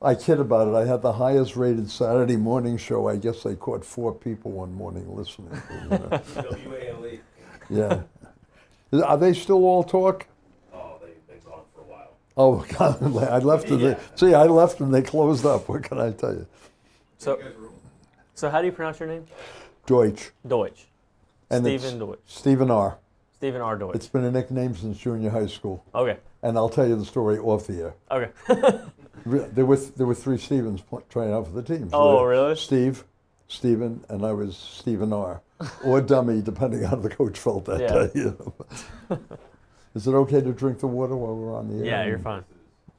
I kid about it. I had the highest rated Saturday morning show. I guess they caught 4 people one morning listening. WALE. Yeah. Are they still all talk? Oh, they've been gone for a while. Oh, God, I left them. Yeah. See, I left them. They closed up. What can I tell you? So how do you pronounce your name? Deutsch. Deutsch. And Stephen Deutsch. Stephen R. Stephen R. Deutsch. It's been a nickname since junior high school. Okay. And I'll tell you the story off the air. Okay. There were 3 Stevens trying out for the team. Oh, really? Stephen, and I was Stephen R. Or dummy, depending on how the coach felt that day. You know? Is it okay to drink the water while we're on the air? Yeah, you're fine.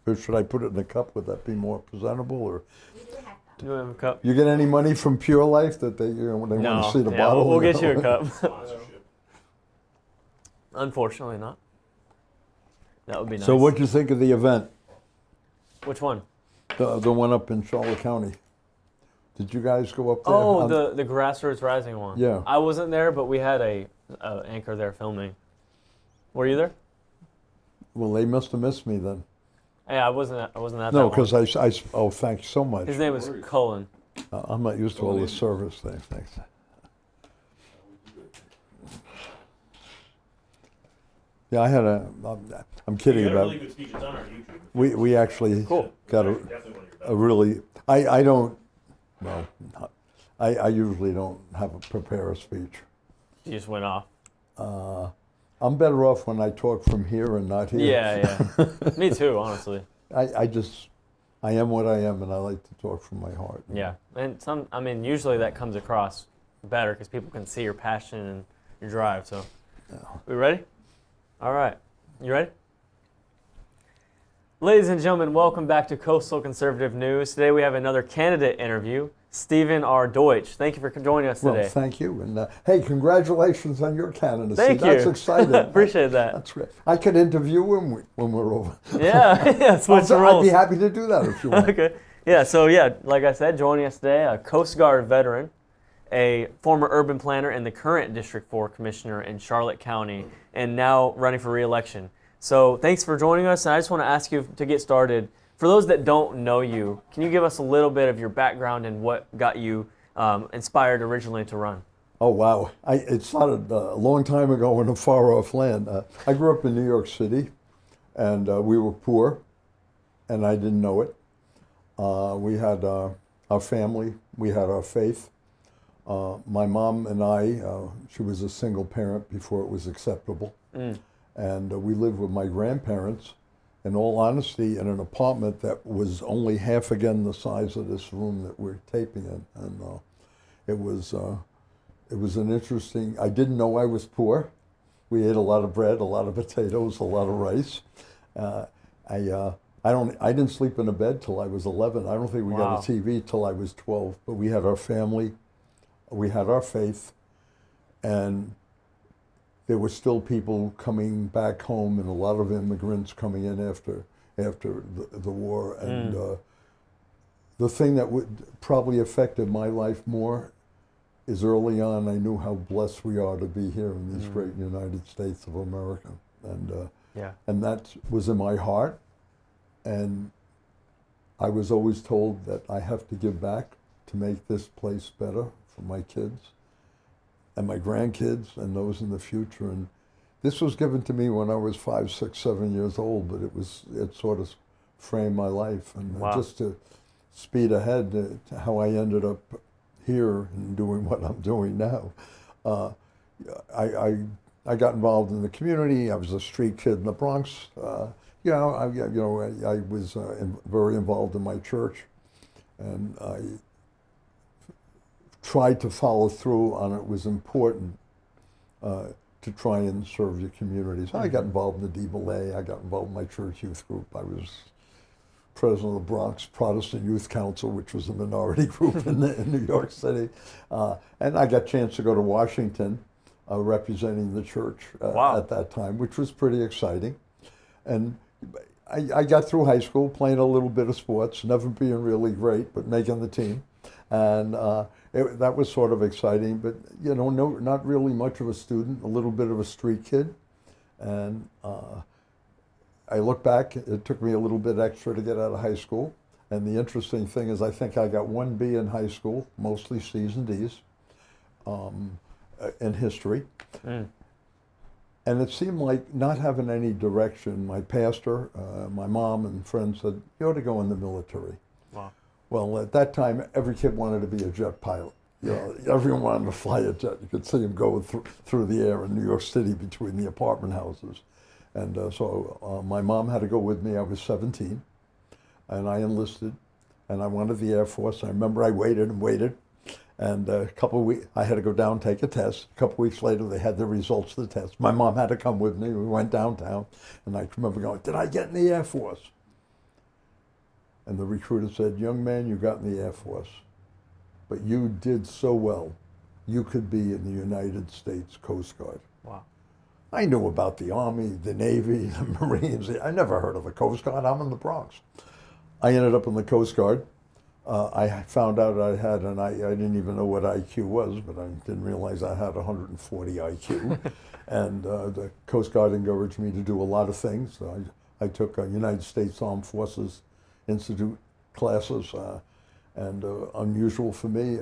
Or should I put it in a cup? Would that be more presentable? Or Do you have a cup? you get any money from Pure Life that they when they want to see the bottle? We'll get you a cup. Unfortunately not. That would be nice. So what'd you think of the event? Which one? The one up in Charlotte County. Did you guys go up there? Oh, the Grassroots Rising one. Yeah. I wasn't there, but we had a anchor there filming. Were you there? Well, they must have missed me then. Yeah, I wasn't at No, that one. because oh, thanks so much. His name was Cullen. I'm not used to all this service thing. Thanks. Yeah, I had I'm kidding You got a about really good speech. It's on our YouTube. we actually Cool. got Definitely one of your best. a really, I don't, well, I usually don't have a prepare a speech. You just went off. I'm better off when I talk from here and not here. Yeah. Me too, honestly. I am what I am, and I like to talk from my heart. Yeah, and usually that comes across better because people can see your passion and your drive. So, we ready? All right, you ready? Ladies and gentlemen, welcome back to Coastal Conservative News. Today we have another candidate interview, Stephen R. Deutsch. Thank you for joining us today. Well, thank you, and hey, congratulations on your candidacy. Thank you. That's exciting. Appreciate that. That's great. I could interview him when we're over. Yeah, switch the I'd roles. be happy to do that if you want. Okay. Yeah, so like I said, joining us today, a Coast Guard veteran, a former urban planner, and the current District 4 Commissioner in Charlotte County, and now running for re-election. So thanks for joining us, and I just want to ask you to get started. For those that don't know you, can you give us a little bit of your background and what got you inspired originally to run? Oh, wow. It started a long time ago in a far-off land. I grew up in New York City, and we were poor, and I didn't know it. We had our family, we had our faith. My mom and I, she was a single parent before it was acceptable. And we lived with my grandparents, in all honesty, in an apartment that was only half again the size of this room that we're taping in. And it was an interesting, I didn't know I was poor. We ate a lot of bread, a lot of potatoes, a lot of rice. I didn't sleep in a bed till I was 11. I don't think we got a TV till I was 12, but we had our family, we had our faith, and there were still people coming back home, and a lot of immigrants coming in after the war. And the thing that would probably affected my life more is early on I knew how blessed we are to be here in these great United States of America. And that was in my heart. And I was always told that I have to give back to make this place better for my kids and my grandkids and those in the future. And this was given to me when I was 5, 6, 7 years old, but it sort of framed my life. And just to speed ahead to how I ended up here and doing what I'm doing now. I got involved in the community. I was a street kid in the Bronx. I was very involved in my church, and I tried to follow through on it. Was important to try and serve your communities. I got involved in the D-Belay. I got involved in my church youth group. I was president of the Bronx Protestant Youth Council, which was a minority group in New York City. And I got a chance to go to Washington representing the church at that time, which was pretty exciting. And I got through high school playing a little bit of sports, never being really great, but making the team. And that was sort of exciting, but not really much of a student, a little bit of a street kid. And I look back, it took me a little bit extra to get out of high school. And the interesting thing is I think I got 1 B in high school, mostly C's and D's, in history. Mm. And it seemed like not having any direction. My pastor, my mom and friends said, you ought to go in the military. Wow. Well, at that time, every kid wanted to be a jet pilot. You know, everyone wanted to fly a jet. You could see them go through the air in New York City between the apartment houses. And so my mom had to go with me. I was 17, and I enlisted, and I wanted the Air Force. I remember I waited and waited, and a couple of weeks, I had to go down and take a test. A couple of weeks later, they had the results of the test. My mom had to come with me. We went downtown, and I remember going, did I get in the Air Force? And the recruiter said, young man, you got in the Air Force, but you did so well, you could be in the United States Coast Guard. Wow. I knew about the Army, the Navy, the Marines. I never heard of the Coast Guard. I'm in the Bronx. I ended up in the Coast Guard. I found out I had I didn't even know what IQ was, but I didn't realize I had 140 IQ. And the Coast Guard encouraged me to do a lot of things. I took United States Armed Forces Institute classes, and unusual for me,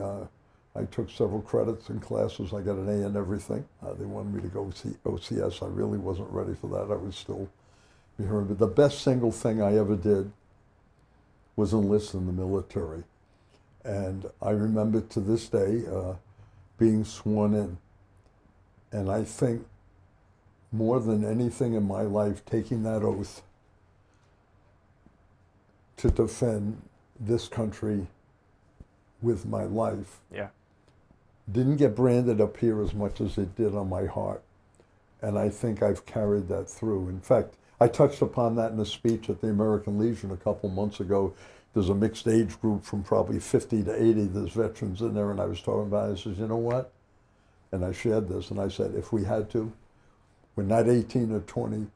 I took several credits in classes. I got an A in everything. They wanted me to go see OCS. I really wasn't ready for that. I was still behind. But the best single thing I ever did was enlist in the military. And I remember to this day being sworn in. And I think more than anything in my life, taking that oath to defend this country with my life. Yeah. Didn't get branded up here as much as it did on my heart. And I think I've carried that through. In fact, I touched upon that in a speech at the American Legion a couple months ago. There's a mixed age group from probably 50 to 80. There's veterans in there, and I was talking about it. I said, you know what? And I shared this, and I said, if we had to, we're not 18 or 20,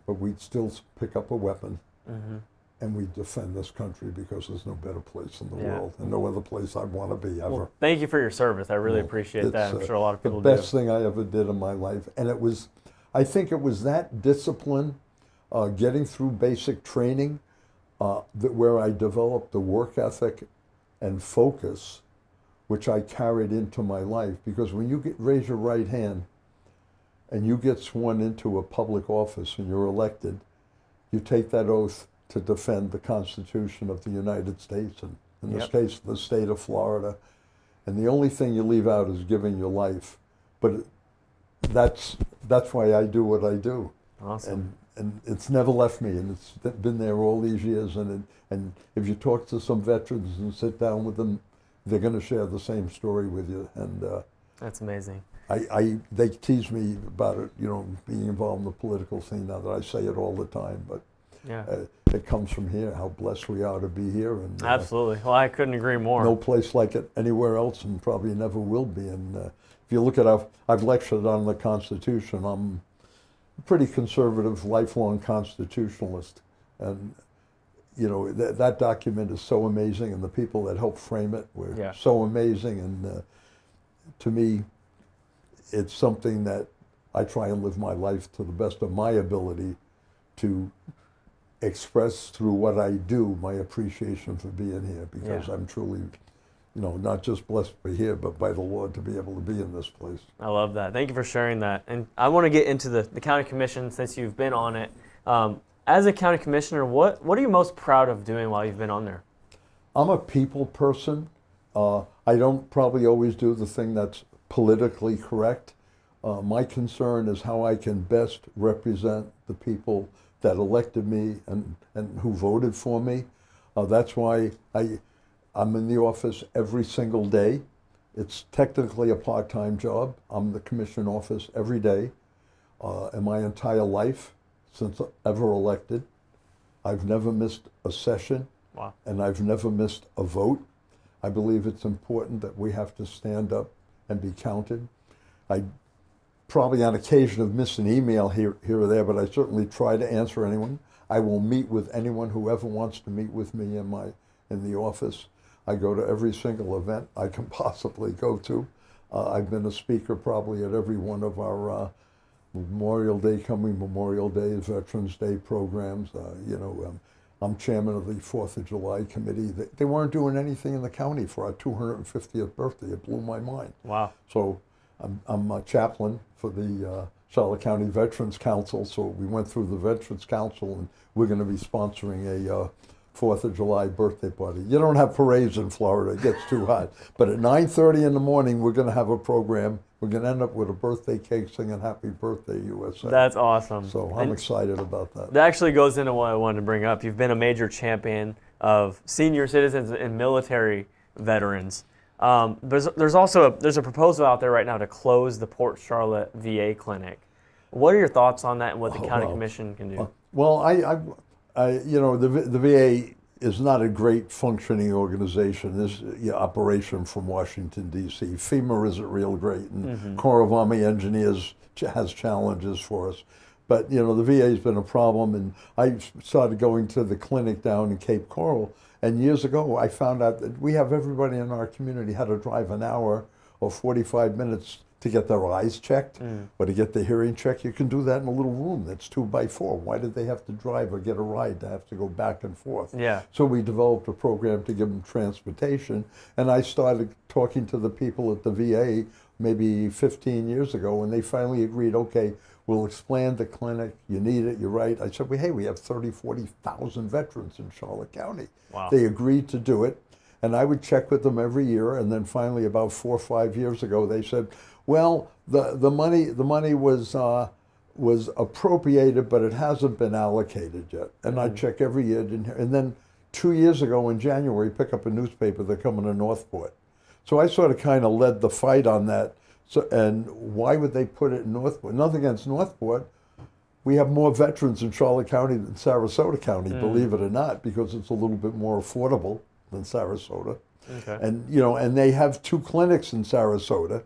but we'd still pick up a weapon. Mm-hmm. And we defend this country because there's no better place in the world and no other place I want to be ever. Well, thank you for your service. I really appreciate that. I'm sure a lot of people do. The best thing I ever did in my life. And it was, I think it was that discipline, getting through basic training, that where I developed the work ethic and focus, which I carried into my life. Because when you raise your right hand and you get sworn into a public office and you're elected, you take that oath to defend the Constitution of the United States, and in this case, the state of Florida. And the only thing you leave out is giving your life. But that's why I do what I do. Awesome. And it's never left me, and it's been there all these years. And if you talk to some veterans and sit down with them, they're going to share the same story with you. And that's amazing. They tease me about it, you know, being involved in the political scene now that I say it all the time, but it comes from here, how blessed we are to be here. And absolutely. Well, I couldn't agree more. No place like it anywhere else, and probably never will be. And if you look at I've lectured on the Constitution. I'm a pretty conservative, lifelong constitutionalist. And, you know, that document is so amazing, and the people that helped frame it were so amazing. And to me, it's something that I try and live my life to the best of my ability to express through what I do my appreciation for being here, because I'm truly, you know, not just blessed to be here, but by the Lord to be able to be in this place. I love that. Thank you for sharing that. And I want to get into the county commission since you've been on it. As a county commissioner, what are you most proud of doing while you've been on there? I'm a people person. I don't probably always do the thing that's politically correct. My concern is how I can best represent the people that elected me and who voted for me. That's why I'm in the office every single day. It's technically a part-time job. I'm in the commission office every day in my entire life since ever elected. I've never missed a session. Wow. And I've never missed a vote. I believe it's important that we have to stand up and be counted. I probably on occasion have missed an email here or there, but I certainly try to answer anyone. I will meet with anyone who ever wants to meet with me in the office. I go to every single event I can possibly go to. I've been a speaker probably at every one of our Memorial Day coming, Memorial Day, Veterans Day programs. I'm chairman of the 4th of July committee. They weren't doing anything in the county for our 250th birthday. It blew my mind. Wow. So I'm a chaplain for the Charlotte County Veterans Council. So we went through the Veterans Council, and we're going to be sponsoring a 4th of July birthday party. You don't have parades in Florida. It gets too hot. But at 9:30 in the morning, we're going to have a program. We're going to end up with a birthday cake singing Happy Birthday, USA. That's awesome. So I'm excited about that. That actually goes into what I wanted to bring up. You've been a major champion of senior citizens and military veterans. There's also a proposal out there right now to close the Port Charlotte VA clinic. What are your thoughts on that and what the county commission can do? Well, the VA is not a great functioning organization. This operation from Washington, D.C. FEMA isn't real great, and Corps of Army Engineers has challenges for us. But, the VA has been a problem, and I started going to the clinic down in Cape Coral, and years ago I found out that we have everybody in our community had to drive an hour or 45 minutes to get their eyes checked or to get the hearing checked. You can do that in a little room that's 2x4. Why did they have to drive or get a ride to have to go back and forth? Yeah. So we developed a program to give them transportation, and I started talking to the people at the VA maybe 15 years ago, and they finally agreed, okay, we'll expand the clinic. You need it, you're right. I said, well, hey, we have 40,000 veterans in Charlotte County. Wow. They agreed to do it, and I would check with them every year, and then finally about 4 or 5 years ago, they said, well, the money was appropriated, but it hasn't been allocated yet. And I check every year, and then 2 years ago in January, pick up a newspaper, they're coming to Northport. So I sort of kind of led the fight on that. So, and why would they put it in Northport? Nothing against Northport. We have more veterans in Charlotte County than Sarasota County, believe it or not, because it's a little bit more affordable than Sarasota. Okay. And they have 2 clinics in Sarasota.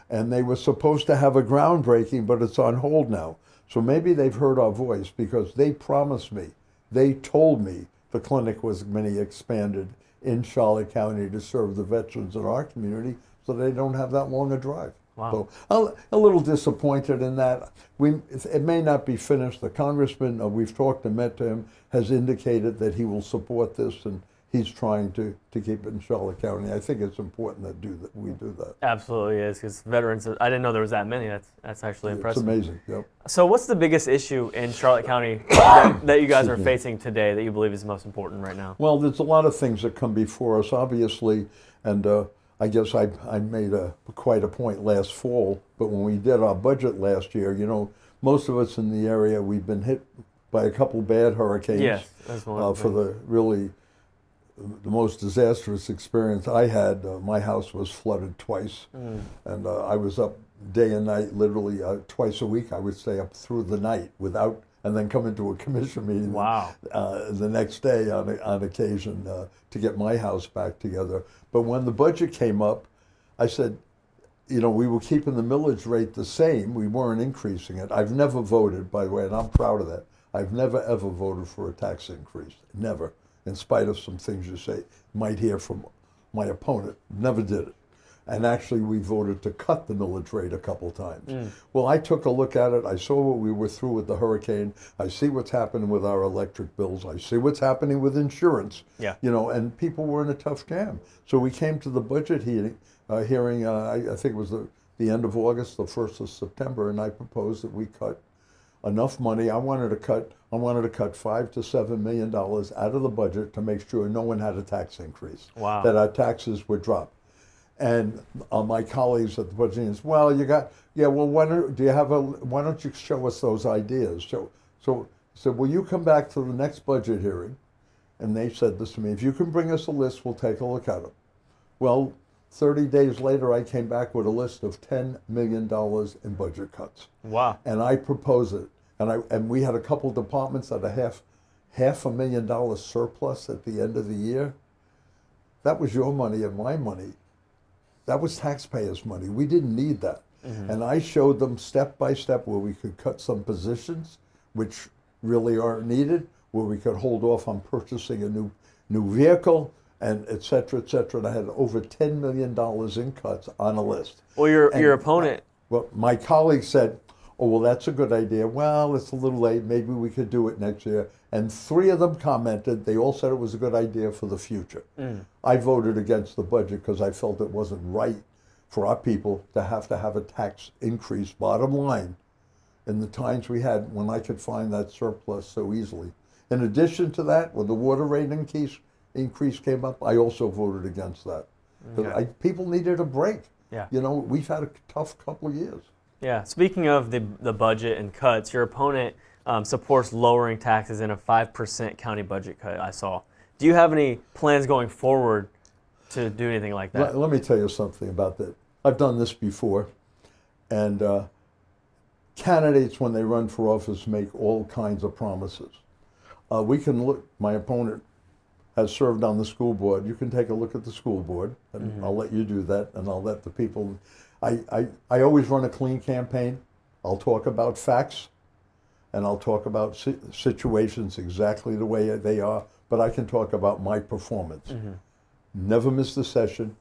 And they were supposed to have a groundbreaking, but it's on hold now. So maybe they've heard our voice, because they promised me, they told me the clinic was going to be expanded in Charlotte County to serve the veterans in our community so they don't have that long a drive. Wow. So a little disappointed in that. It may not be finished. The congressman, we've talked and met to him, has indicated that he will support this, and he's trying to keep it in Charlotte County. I think it's important that we do that. Absolutely is, because veterans, I didn't know there was that many. That's actually impressive. It's amazing, yep. So what's the biggest issue in Charlotte County that you guys are facing today that you believe is most important right now? Well, there's a lot of things that come before us, obviously, and I guess I made quite a point last fall, but when we did our budget last year, most of us in the area, we've been hit by a couple bad hurricanes. Yes, that's one for the most disastrous experience I had. My house was flooded twice, and I was up day and night, literally twice a week. I would stay up through the night and then come into a commission meeting. Wow. The next day on occasion to get my house back together. But when the budget came up, I said, we were keeping the millage rate the same. We weren't increasing it. I've never voted, by the way, and I'm proud of that. I've never, ever voted for a tax increase. Never. In spite of some things you might hear from my opponent. Never did it. And actually, we voted to cut the millage rate a couple times. Well, I took a look at it. I saw what we were through with the hurricane. I see what's happening with our electric bills. I see what's happening with insurance. Yeah. And people were in a tough jam. So we came to the budget hearing. I think it was the end of August, the 1st of September, and I proposed that we cut enough money. I wanted to cut $5 to $7 million out of the budget to make sure no one had a tax increase. Wow. That our taxes would drop. And my colleagues at the budget is, well, why don't you show us those ideas? So will you come back to the next budget hearing? And they said this to me, if you can bring us a list, we'll take a look at it. Well, 30 days later, I came back with a list of $10 million in budget cuts. Wow. And I proposed it. And we had a couple departments at a $500,000 surplus at the end of the year. That was your money and my money. That was taxpayers' money. We didn't need that. And I showed them step by step where we could cut some positions, which really aren't needed, where we could hold off on purchasing a new vehicle, and et cetera, et cetera. And I had over $10 million in cuts on a list. Well, your opponent. Well, my colleague said, Oh, well, that's a good idea. Well, it's a little late. Maybe we could do it next year. And 3 of them commented. They all said it was a good idea for the future. I voted against the budget because I felt it wasn't right for our people to have a tax increase, bottom line, in the times we had when I could find that surplus so easily. In addition to that, when the water rate increase came up, I also voted against that. Okay. People needed a break. Yeah. You know, we've had a tough couple of years. Yeah. Speaking of the budget and cuts, your opponent supports lowering taxes in a 5% county budget cut, I saw. Do you have any plans going forward to do anything like that? Let me tell you something about that. I've done this before, and candidates, when they run for office, make all kinds of promises. We can look, my opponent has served on the school board. You can take a look at the school board, and I'll let you do that, and I'll let the people. I always run a clean campaign. I'll talk about facts, and I'll talk about situations exactly the way they are, but I can talk about my performance. Never missed a session,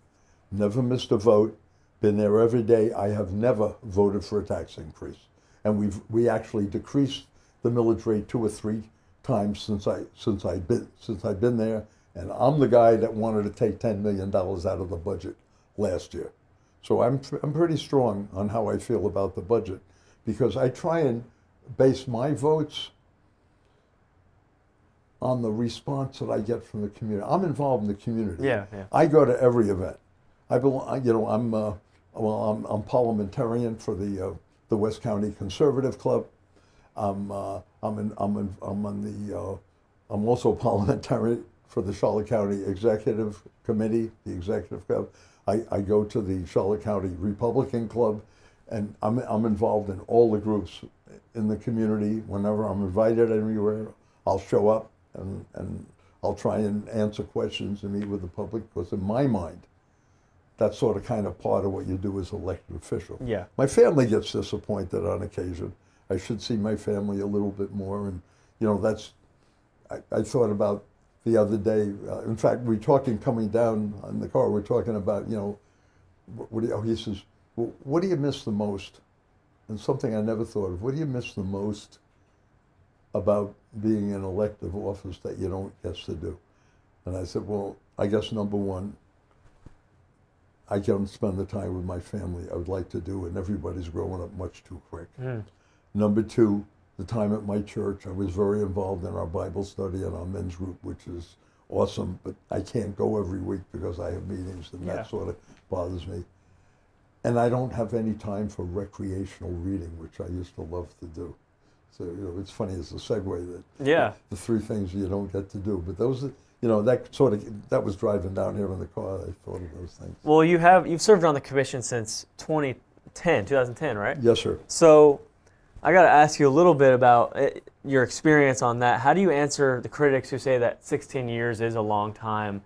never missed a vote, been there every day. I have never voted for a tax increase. And we actually decreased the millage rate 2 or 3 times since I've been there, and I'm the guy that wanted to take $10 million out of the budget last year. So I'm pretty strong on how I feel about the budget, because I try and base my votes on the response that I get from the community. I'm involved in the community. Yeah. I go to every event. I belong. You know, I'm parliamentarian for the West County Conservative Club. I'm also parliamentarian for the Charlotte County Executive Committee, the Executive Club. I go to the Charlotte County Republican Club, and I'm involved in all the groups in the community. Whenever I'm invited anywhere, I'll show up and I'll try and answer questions and meet with the public, because in my mind, that's sort of kind of part of what you do as elected official. Yeah. My family gets disappointed on occasion. I should see my family a little bit more, and you know, that's. I thought about the other day. In fact, we're talking coming down in the car. We're talking about, you know, he says, well, what do you miss the most? And something I never thought of. What do you miss the most about being in elective office that you don't get to do? And I said, well, I guess number one, I can spend the time with my family I would like to do, and everybody's growing up much too quick. Number two, the time at my church. I was very involved in our Bible study and our men's group, which is awesome, but I can't go every week because I have meetings, and that sort of bothers me. And I don't have any time for recreational reading, which I used to love to do. So, you know, it's funny as a segue that the 3 things you don't get to do. But those, you know, that was driving down here in the car. I thought of those things. Well, you've served on the commission since 2010, right? Yes, sir. So I got to ask you a little bit about your experience on that. How do you answer the critics who say that 16 years is a long time?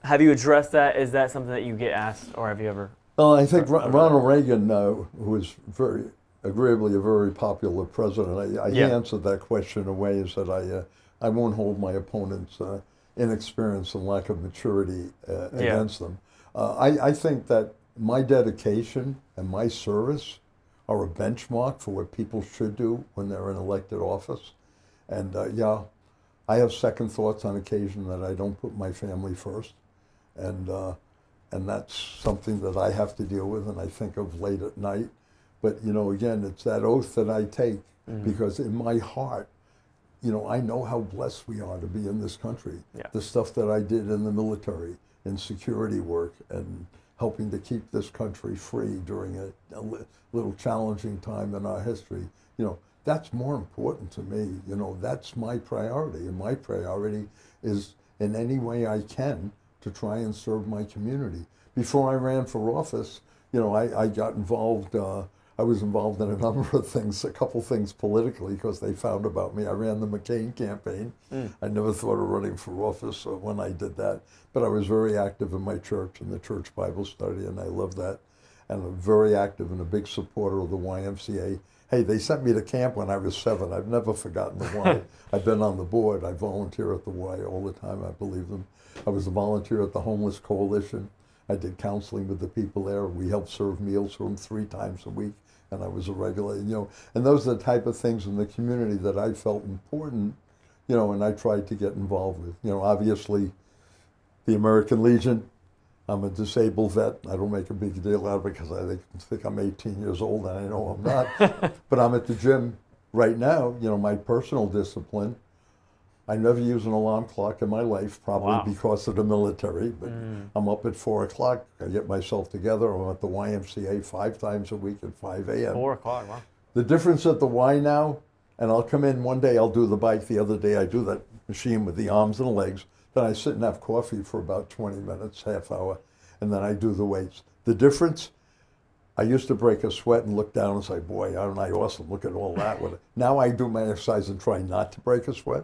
Have you addressed that? Is that something that you get asked, or have you ever? Well, I think Ronald Reagan, who was very agreeably a very popular president, he answered that question in a way is that I won't hold my opponent's inexperience and lack of maturity against them. I think that my dedication and my service are a benchmark for what people should do when they're in elected office. And I have second thoughts on occasion that I don't put my family first. And that's something that I have to deal with and I think of late at night. But, you know, again, it's that oath that I take, because in my heart, you know, I know how blessed we are to be in this country. The stuff that I did in the military, in security work, and helping to keep this country free during a little challenging time in our history, you know, that's more important to me. You know, that's my priority. And my priority is in any way I can to try and serve my community. Before I ran for office, you know, I got involved, I was involved in a number of things, a couple things politically, because they found about me. I ran the McCain campaign. I never thought of running for office when I did that, but I was very active in my church, in the church Bible study, and I love that. And I'm very active and a big supporter of the YMCA. Hey, they sent me to camp when I was 7. I've never forgotten the Y. I've been on the board. I volunteer at the Y all the time. I believe them. I was a volunteer at the Homeless Coalition. I did counseling with the people there. We helped serve meals for them 3 times a week and I was a regular, and those are the type of things in the community that I felt important, and I tried to get involved with. Obviously, the American Legion. I'm a disabled vet. I don't make a big deal out of it because I think I'm 18 years old, and I know I'm not. But I'm at the gym right now. My personal discipline. I never use an alarm clock in my life, probably because of the military. But I'm up at 4 o'clock. I get myself together. I'm at the YMCA 5 times a week at 5 a.m. 4 o'clock, wow. The difference at the Y now, and I'll come in one day, I'll do the bike. The other day, I do that machine with the arms and legs. Then I sit and have coffee for about 20 minutes, half hour, and then I do the weights. The difference, I used to break a sweat and look down and say, boy, aren't I awesome? Look at all that. Now I do my exercise and try not to break a sweat.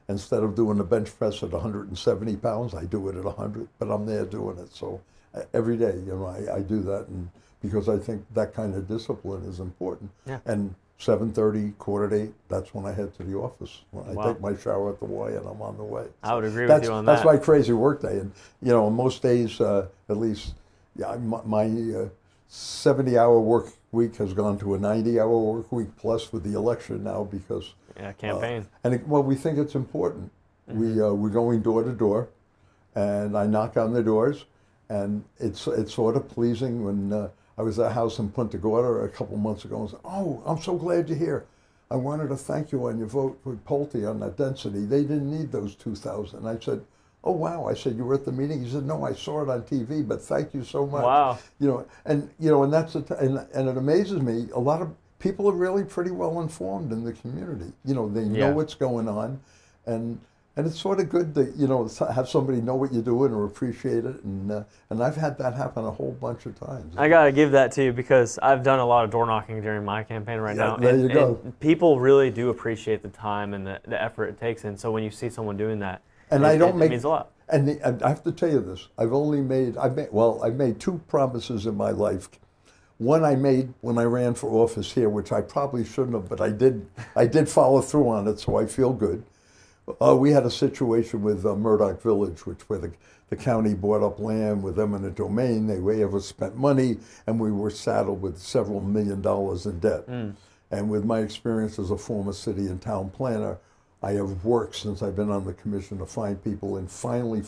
Instead of doing the bench press at 170 pounds, I do it at 100, but I'm there doing it. So every day, I do that, and because I think that kind of discipline is important. Yeah. And 7:30, 7:45, that's when I head to the office. When I take my shower at the Y and I'm on the way. I would agree with you on that. That's my crazy work day. And, most days, at least, my 70-hour work week has gone to a 90-hour work week plus with the election now because... campaign. We think it's important. We're going door to door, and I knock on the doors, and it's sort of pleasing when... I was at a house in Punta Gorda a couple months ago and said, oh, I'm so glad you're here. I wanted to thank you on your vote with Pulte on that density. They didn't need those 2,000. I said, oh, wow. I said, you were at the meeting? He said, no, I saw it on TV, but thank you so much. Wow. And that's and it amazes me. A lot of people are really pretty well informed in the community. They know what's going on. And it's sort of good to, have somebody know what you're doing or appreciate it. And I've had that happen a whole bunch of times. I got to give that to you because I've done a lot of door knocking during my campaign right now. There you go. And people really do appreciate the time and the effort it takes. And so when you see someone doing that, it means a lot. And I have to tell you this. I've made 2 promises in my life. One I made when I ran for office here, which I probably shouldn't have, but I did follow through on it, so I feel good. We had a situation with Murdoch Village, where the county bought up land with eminent domain. They overspent money, and we were saddled with several $1 million in debt. And with my experience as a former city and town planner, I have worked since I've been on the commission to find people, and finally,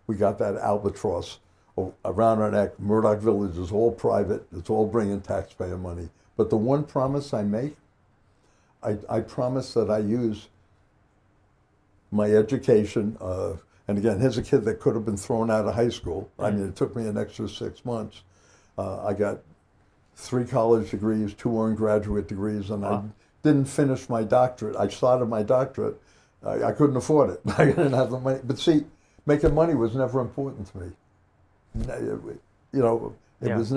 we got that albatross around our neck. Murdoch Village is all private. It's all bringing taxpayer money. But the one promise I make, I promise that I use my education, and again, here's a kid that could have been thrown out of high school. I mean, it took me an extra 6 months. I got 3 college degrees, 2 undergraduate degrees, and I didn't finish my doctorate. I started my doctorate. I couldn't afford it. I didn't have the money. But see, making money was never important to me. It was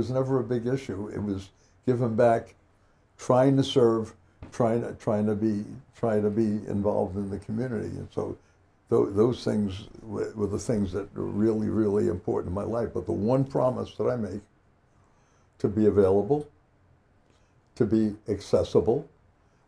never a big issue. It was giving back, trying to serve, trying to be involved in the community. And so those things were the things that were really, really important in my life. But the one promise that I make, to be available, to be accessible,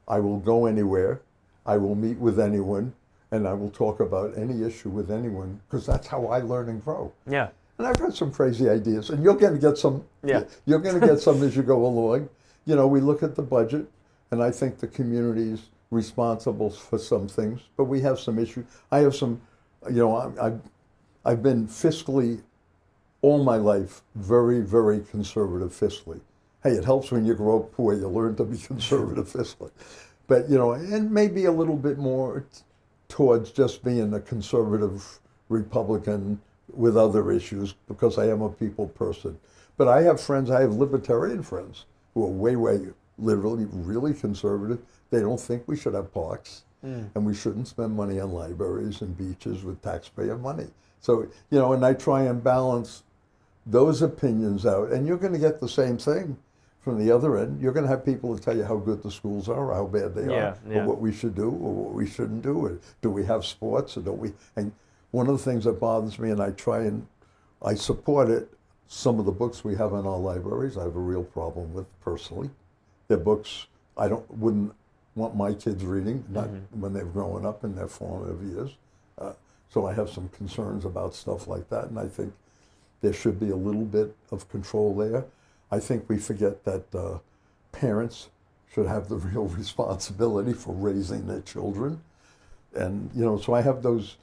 I will go anywhere, I will meet with anyone, and I will talk about any issue with anyone, because that's how I learn and grow. Yeah. And I've got some crazy ideas, and you're going to get some. Yeah. You're going to get some as you go along. We look at the budget, and I think the community's responsible for some things, but we have some issues. I have some, I've been fiscally, all my life, very, very conservative fiscally. Hey, it helps when you grow up poor, you learn to be conservative fiscally. But, and maybe a little bit more towards just being a conservative Republican with other issues, because I am a people person. But I have libertarian friends who are way, literally, really conservative. They don't think we should have parks, and we shouldn't spend money on libraries and beaches with taxpayer money. So, and I try and balance those opinions out, and you're going to get the same thing from the other end. You're going to have people who tell you how good the schools are, or how bad they are, or what we should do, or what we shouldn't do. Or do we have sports, or don't we? And one of the things that bothers me, and I support it, some of the books we have in our libraries, I have a real problem with personally. They're books I wouldn't want my kids reading, not when they're growing up in their formative years. So I have some concerns about stuff like that, and I think there should be a little bit of control there. I think we forget that parents should have the real responsibility for raising their children. And, so I have those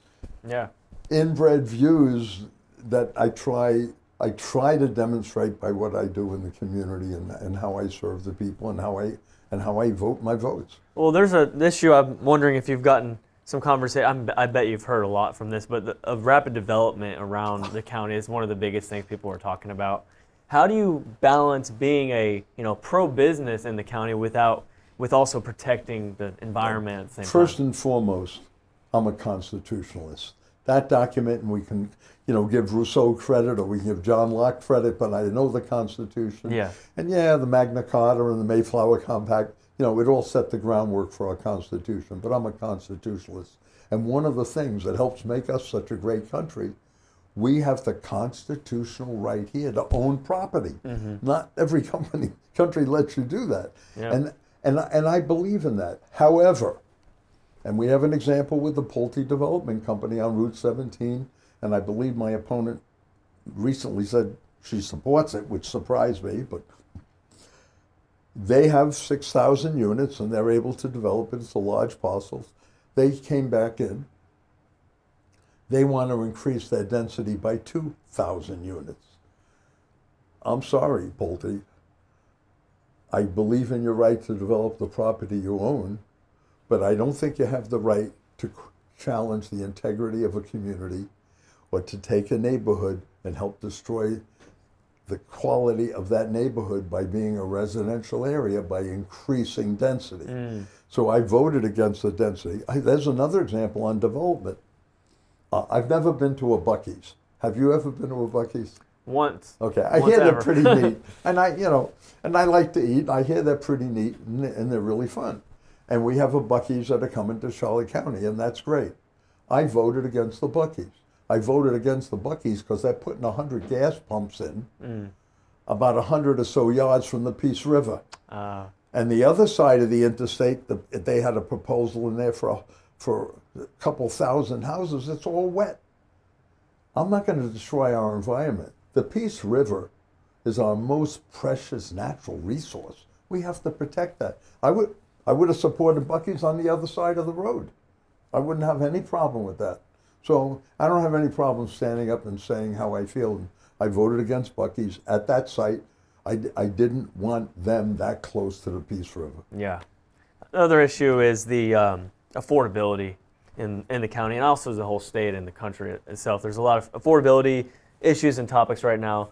inbred views that I try to demonstrate by what I do in the community and how I serve the people and how I vote my votes. Well, there's an issue. I'm wondering if you've gotten some conversation. I bet you've heard a lot from this, but of rapid development around the county is one of the biggest things people are talking about. How do you balance being a pro-business in the county with also protecting the environment at the same time? First and foremost, I'm a constitutionalist. That document, and we can give Rousseau credit or we can give John Locke credit, but I know the Constitution. Yeah. And the Magna Carta and the Mayflower Compact, it all set the groundwork for our Constitution, but I'm a constitutionalist. And one of the things that helps make us such a great country, we have the constitutional right here to own property. Mm-hmm. Not every country lets you do that. Yeah. And I believe in that. However, and we have an example with the Pulte Development Company on Route 17, and I believe my opponent recently said she supports it, which surprised me, but they have 6,000 units and they're able to develop it. It's a large parcel. They came back in. They want to increase their density by 2,000 units. I'm sorry, Pulte. I believe in your right to develop the property you own, but I don't think you have the right to challenge the integrity of a community or to take a neighborhood and help destroy the quality of that neighborhood by being a residential area by increasing density. So I voted against the density. There's another example on development. I've never been to a Buc-ee's. Have you ever been to a Buc-ee's? Once. Okay, I hear they're pretty neat, and I like to eat. I hear they're pretty neat, and they're really fun. And we have a Buc-ee's that are coming to Charlotte County, and that's great. I voted against the Buc-ee's. I voted against the Buc-ee's because they're putting 100 gas pumps in, about 100 or so yards from the Peace River. And the other side of the interstate, they had a proposal in there for a couple thousand houses. It's all wet. I'm not going to destroy our environment. The Peace River is our most precious natural resource. We have to protect that. I would have supported Buc-ee's on the other side of the road. I wouldn't have any problem with that. So I don't have any problem standing up and saying how I feel. I voted against Buc-ee's at that site. I didn't want them that close to the Peace River. Yeah. Another issue is the affordability in the county and also the whole state and the country itself. There's a lot of affordability issues and topics right now.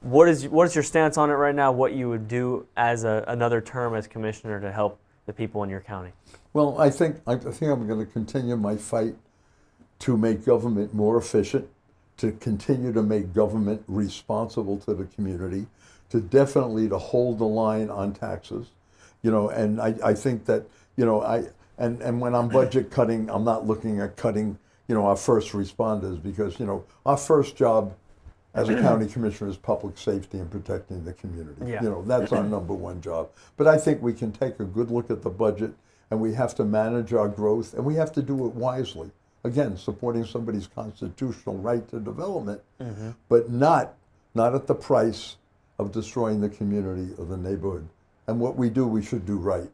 What is your stance on it right now? What you would do as another term as commissioner to help the people in your county? Well, I think I'm going to continue my fight to make government more efficient, to continue to make government responsible to the community, to definitely to hold the line on taxes, and I think that, and when I'm budget cutting, I'm not looking at cutting, our first responders because, our first job as a county commissioner is public safety and protecting the community. Yeah. That's our number one job. But I think we can take a good look at the budget and we have to manage our growth and we have to do it wisely. Again, supporting somebody's constitutional right to development, but not at the price of destroying the community or the neighborhood. And what we do, we should do right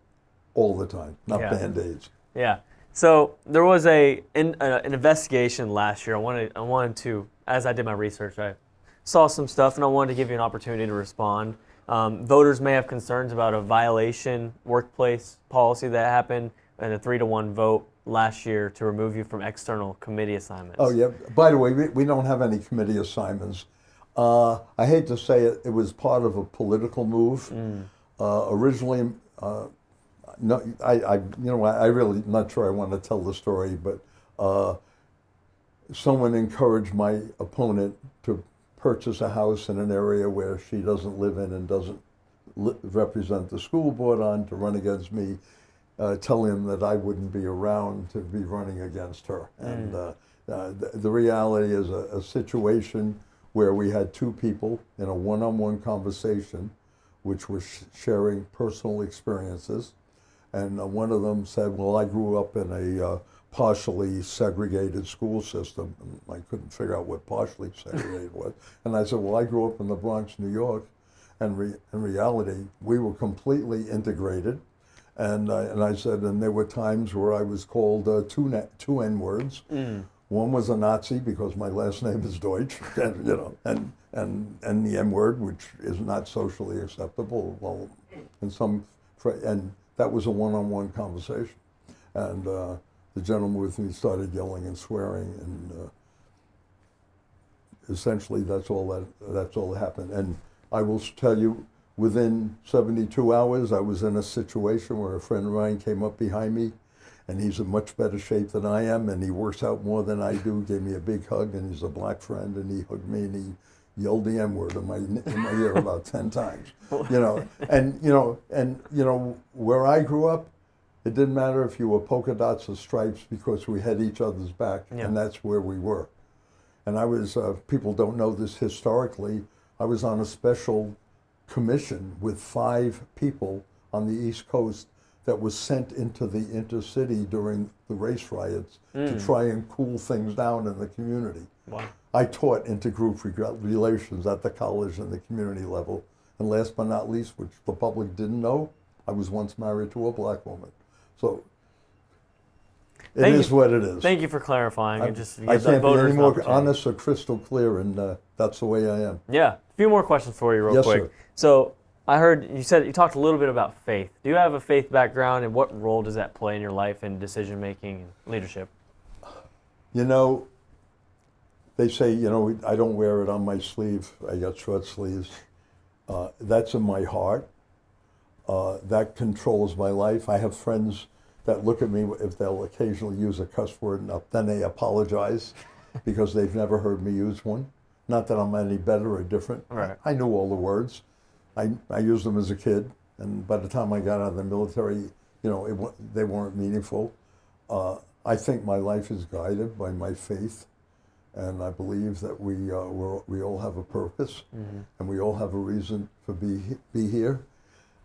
all the time, not Band-Aids. Yeah. So there was an investigation last year. I wanted to, as I did my research, I saw some stuff and I wanted to give you an opportunity to respond. Voters may have concerns about a violation workplace policy that happened and a 3-to-1 vote last year to remove you from external committee assignments. Oh, yeah. By the way, we don't have any committee assignments. I hate to say it, it was part of a political move. Originally, no, I really not sure I want to tell the story, but someone encouraged my opponent to purchase a house in an area where she doesn't live in and doesn't represent the school board on to run against me, telling him that I wouldn't be around to be running against her. And the reality is a situation where we had two people in a one-on-one conversation, which was sharing personal experiences. And one of them said, well, I grew up in a partially segregated school system. And I couldn't figure out what partially segregated was. And I said, well, I grew up in the Bronx, New York. And in reality, we were completely integrated. And I said, and there were times where I was called two N-words. One was a Nazi because my last name is Deutsch, and, you know, and the M-word, which is not socially acceptable. Well, and that was a one-on-one conversation. And the gentleman with me started yelling and swearing, and essentially that's all that happened. And I will tell you, within 72 hours, I was in a situation where a friend of mine came up behind me, and he's in much better shape than I am, and he works out more than I do, gave me a big hug, and he's a black friend, and he hugged me, and he yelled the M-word in my ear about 10 times. And where I grew up, it didn't matter if you were polka dots or stripes because we had each other's back, and that's where we were. And I was, people don't know this historically, I was on a special commission with 5 people on the East Coast that was sent into the intercity during the race riots to try and cool things down in the community. Wow. I taught intergroup relations at the college and the community level. And last but not least, which the public didn't know, I was once married to a black woman. So it is what it is. Thank you for clarifying. I can't be any more honest or crystal clear, and that's the way I am. Yeah. A few more questions for you real quick. Sir. So I heard you talked a little bit about faith. Do you have a faith background, and what role does that play in your life in decision making and leadership? You know, they say, you know, I don't wear it on my sleeve. I got short sleeves. That's in my heart. That controls my life. I have friends that look at me if they'll occasionally use a cuss word, and then they apologize because they've never heard me use one. Not that I'm any better or different. Right. I knew all the words. I used them as a kid, and by the time I got out of the military, you know, they weren't meaningful. I think my life is guided by my faith, and I believe that we all have a purpose, and we all have a reason to be here.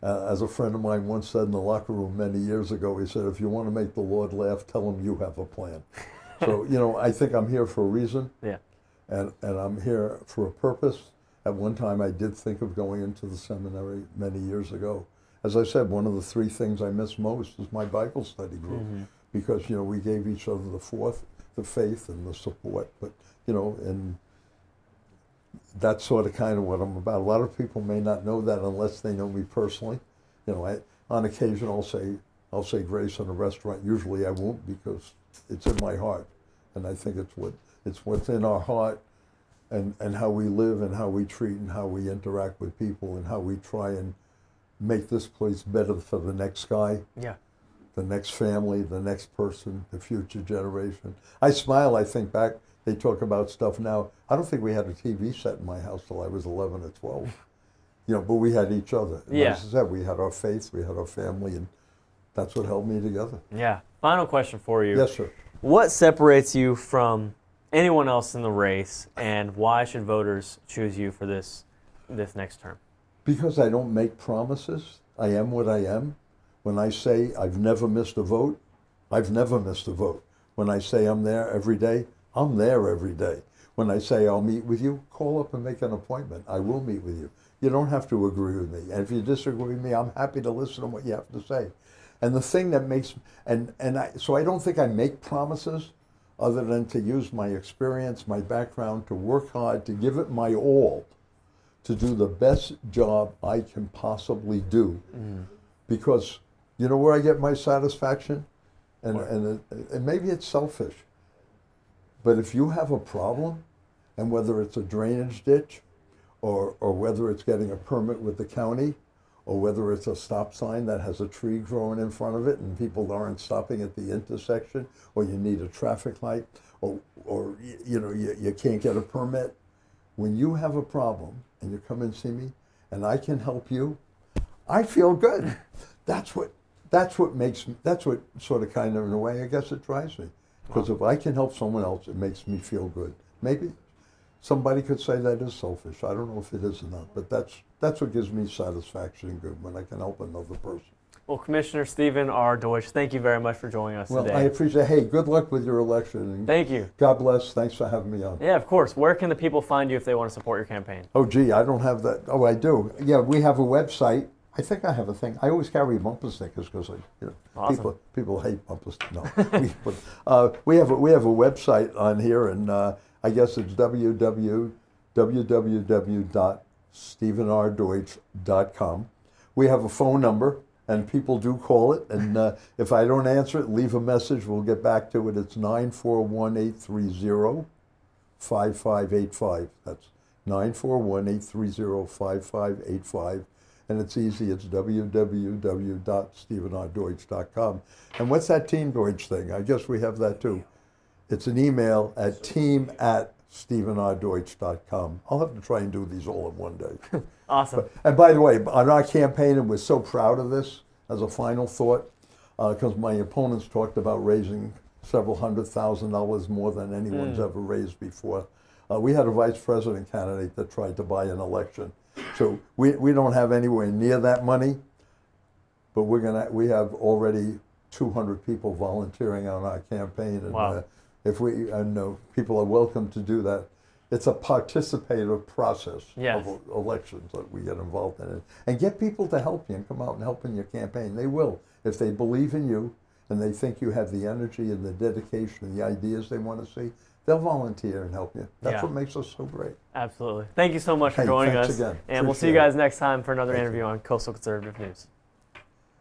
As a friend of mine once said in the locker room many years ago, he said, if you want to make the Lord laugh, tell him you have a plan. So, you know, I think I'm here for a reason. Yeah. And I'm here for a purpose. At one time, I did think of going into the seminary many years ago. As I said, one of the 3 things I miss most is my Bible study group, because, you know, we gave each other the faith and the support. But, you know, and that's sort of kind of what I'm about. A lot of people may not know that unless they know me personally. You know, on occasion I'll say grace in a restaurant. Usually I won't, because it's in my heart, and I think it's what's in our heart, and how we live and how we treat and how we interact with people and how we try and make this place better for the next guy, the next family, the next person, the future generation. I smile, I think back, they talk about stuff now. I don't think we had a TV set in my house till I was 11 or 12. You know, but we had each other. And as I said, we had our faith, we had our family, and that's what held me together. Yeah. Final question for you. Yes, sir. What separates you from anyone else in the race, and why should voters choose you for this next term? Because I don't make promises. I am what I am. When I say I've never missed a vote, I've never missed a vote. When I say I'm there every day, I'm there every day. When I say I'll meet with you, call up and make an appointment. I will meet with you. You don't have to agree with me. And if you disagree with me, I'm happy to listen to what you have to say. And the thing that makes, so I don't think I make promises other than to use my experience, my background, to work hard, to give it my all, to do the best job I can possibly do. Because you know where I get my satisfaction? And maybe it's selfish, but if you have a problem, and whether it's a drainage ditch, or whether it's getting a permit with the county, or whether it's a stop sign that has a tree growing in front of it and people aren't stopping at the intersection, or you need a traffic light, or you know, you can't get a permit. When you have a problem and you come and see me and I can help you, I feel good. That's what makes me, that's what sort of kind of, in a way, I guess it drives me. Because if I can help someone else, it makes me feel good. Maybe somebody could say that is selfish. I don't know if it is or not, but that's what gives me satisfaction and good, when I can help another person. Well, Commissioner Stephen R. Deutsch, thank you very much for joining us Well, today. I appreciate. Hey, good luck with your election. And Thank you. God bless. Thanks for having me on. Yeah, of course. Where can the people find you if they want to support your campaign? Oh, gee, I don't have that. Oh, I do. Yeah, we have a website. I think I have a thing. I always carry bumper stickers because Awesome. people hate bumper stickers. No, we have a website on here, and I guess it's www.stephenrdeutsch.com. We have a phone number, and people do call it. And if I don't answer it, leave a message. We'll get back to it. It's 941-830-5585. That's 941-830-5585. And it's easy. It's www.stephenrdeutsch.com. And what's that Team Deutsch thing? I guess we have that too. It's an email at team@stephenrdeutsch.com. I'll have to try and do these all in one day. Awesome. And by the way, on our campaign, and we're so proud of this, as a final thought, because my opponents talked about raising several $100,000 more than anyone's ever raised before. We had a vice president candidate that tried to buy an election. So we don't have anywhere near that money, but we have already 200 people volunteering on our campaign, and Wow. People are welcome to do that. It's a participative process Yes. of elections that we get involved in it, and get people to help you and come out and help in your campaign. They will if they believe in you and they think you have the energy and the dedication and the ideas they want to see. They'll volunteer and help you. That's Yeah. what makes us so great. Absolutely. Thank you so much for Hey, joining thanks us. again. And we'll see you Appreciate it. guys next time for another Thank interview on Coastal Conservative News.